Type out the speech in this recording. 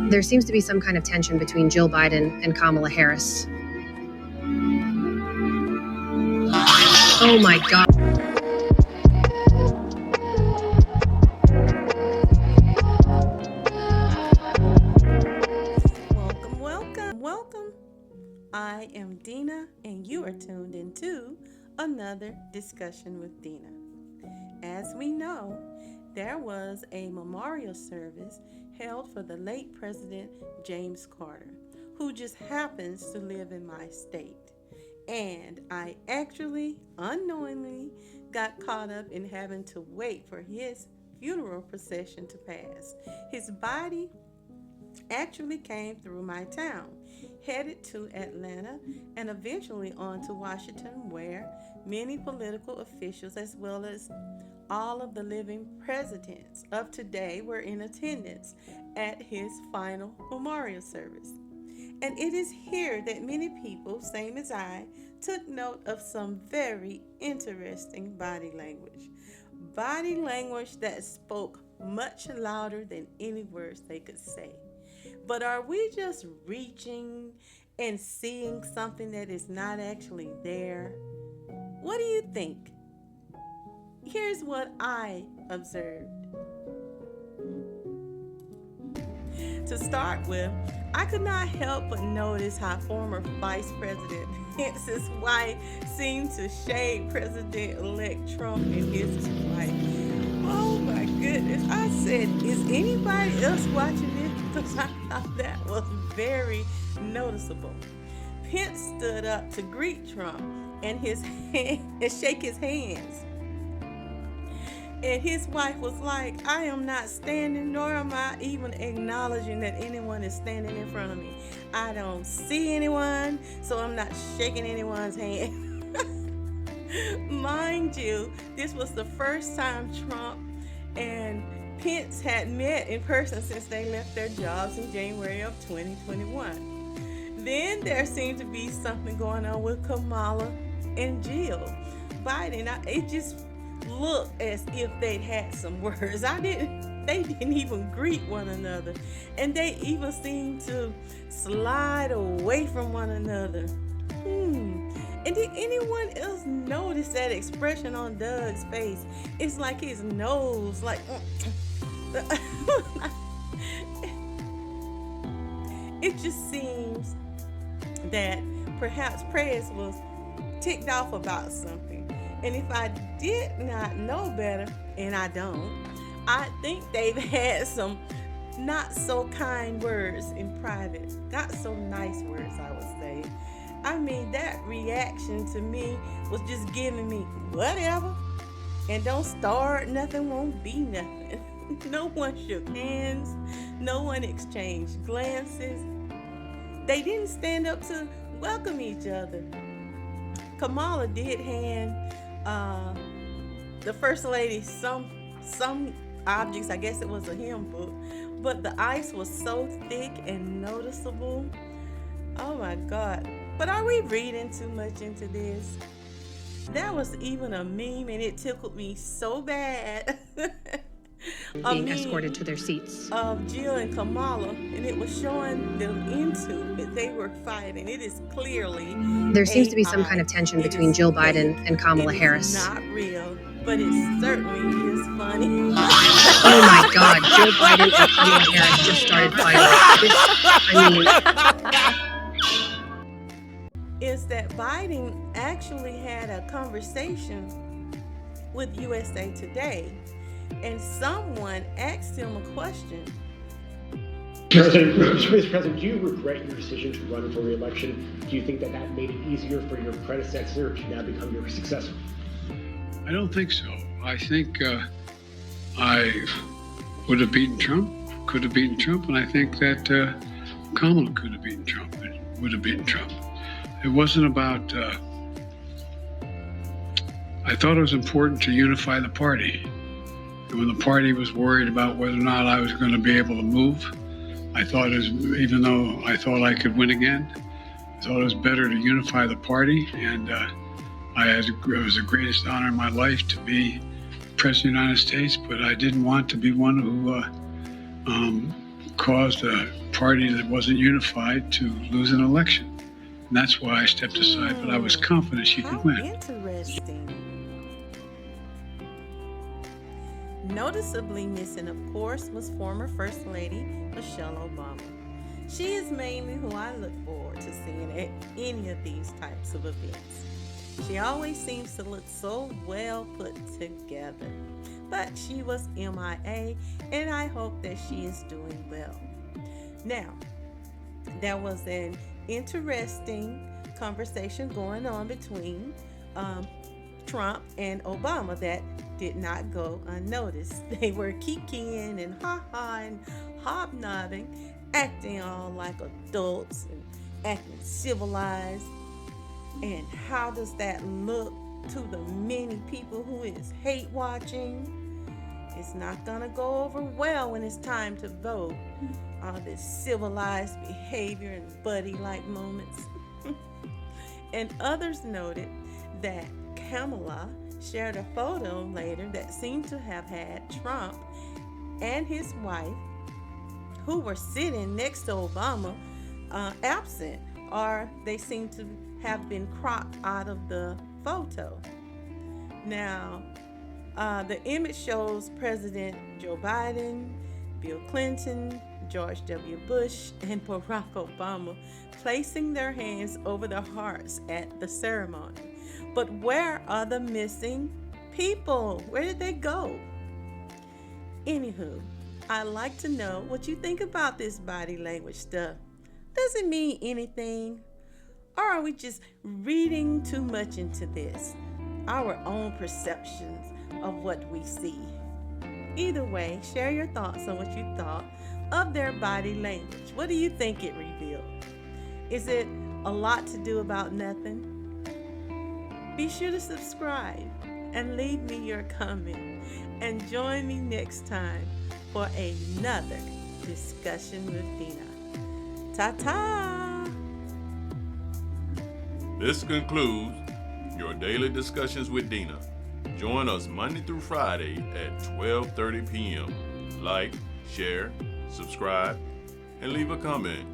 There seems to be some kind of tension between Jill Biden and Kamala Harris. Oh my God. Welcome. I am Dena, and you are tuned into another discussion with Dena. As we know, there was a memorial service held for the late President James Carter, who just happens to live in my state. And I actually, unknowingly, got caught up in having to wait for his funeral procession to pass. His body actually came through my town, headed to Atlanta, and eventually on to Washington, where many political officials, as well as all of the living presidents of today, were in attendance at his final memorial service. And it is here that many people, same as I, took note of some very interesting body language. Body language that spoke much louder than any words they could say. But are we just reaching and seeing something that is not actually there? What do you think? Here's what I observed. To start with, I could not help but notice how former Vice President Pence's wife seemed to shade President-elect Trump and his wife. Oh my goodness. I said, is anybody else watching this? Because I thought that was very noticeable. Pence stood up to greet Trump and shake his hands. And his wife was like, I am not standing, nor am I even acknowledging that anyone is standing in front of me. I don't see anyone, so I'm not shaking anyone's hand. Mind you, this was the first time Trump and Pence had met in person since they left their jobs in January of 2021. Then there seemed to be something going on with Kamala and Jill Biden. It just looked as if they'd had some words. They didn't even greet one another. And they even seemed to slide away from one another. And did anyone else notice that expression on Doug's face? It's like his nose, like... It just seems that perhaps Prez was ticked off about something. And if I did not know better, and I don't, I think they've had some not so kind words in private. Not so nice words, I would say. I mean, that reaction to me was just giving me whatever. And don't start, nothing won't be nothing. No one shook hands. No one exchanged glances. They didn't stand up to welcome each other. Kamala did hand the First Lady some objects. I guess it was a hymn book. But the ice was so thick and noticeable. Oh my God. But are we reading too much into this? That was even a meme, and it tickled me so bad. Being escorted to their seats. Of Jill and Kamala, and it was showing them into that they were fighting. It is clearly there seems to be some kind of tension between Jill Biden and Kamala Harris. It's not real, but it certainly is funny. Oh my God, Jill Biden and Kamala Harris just started fighting. Is that Biden actually had a conversation with USA Today, and someone asked him a question. Mr. President, do you regret your decision to run for re-election? Do you think that made it easier for your predecessor to now become your successor? I don't think so. I think I would have beaten Trump, and I think that Kamala could have beaten Trump, and would have beaten Trump. It wasn't about, I thought it was important to unify the party. And when the party was worried about whether or not I was going to be able to move, I thought even though I thought I could win again, I thought it was better to unify the party. And it was the greatest honor in my life to be President of the United States, but I didn't want to be one who caused party that wasn't unified to lose an election. And that's why I stepped aside, but I was confident she could How win. interesting. Noticeably missing, of course, was former First Lady Michelle Obama. She is mainly who I look forward to seeing at any of these types of events. She always seems to look so well put together. But she was MIA, and I hope that she is doing well. Now, there was an interesting conversation going on between Trump and Obama that did not go unnoticed. They were kikiing and ha-ha and hobnobbing, acting all like adults and acting civilized. And how does that look to the many people who is hate watching? It's not gonna go over well when it's time to vote. All this civilized behavior and buddy-like moments. And others noted that Kamala shared a photo later that seemed to have had Trump and his wife, who were sitting next to Obama, absent, or they seem to have been cropped out of the photo. Now, the image shows President Joe Biden, Bill Clinton, George W. Bush, and Barack Obama placing their hands over their hearts at the ceremony. But where are the missing people? Where did they go? Anywho, I'd like to know what you think about this body language stuff. Does it mean anything? Or are we just reading too much into this? Our own perceptions of what we see. Either way, share your thoughts on what you thought of their body language. What do you think it revealed? Is it a lot to do about nothing? Be sure to subscribe and leave me your comment. And join me next time for another discussion with Dena. Ta-ta! This concludes your daily discussions with Dena. Join us Monday through Friday at 12:30 p.m. Like, share, subscribe, and leave a comment.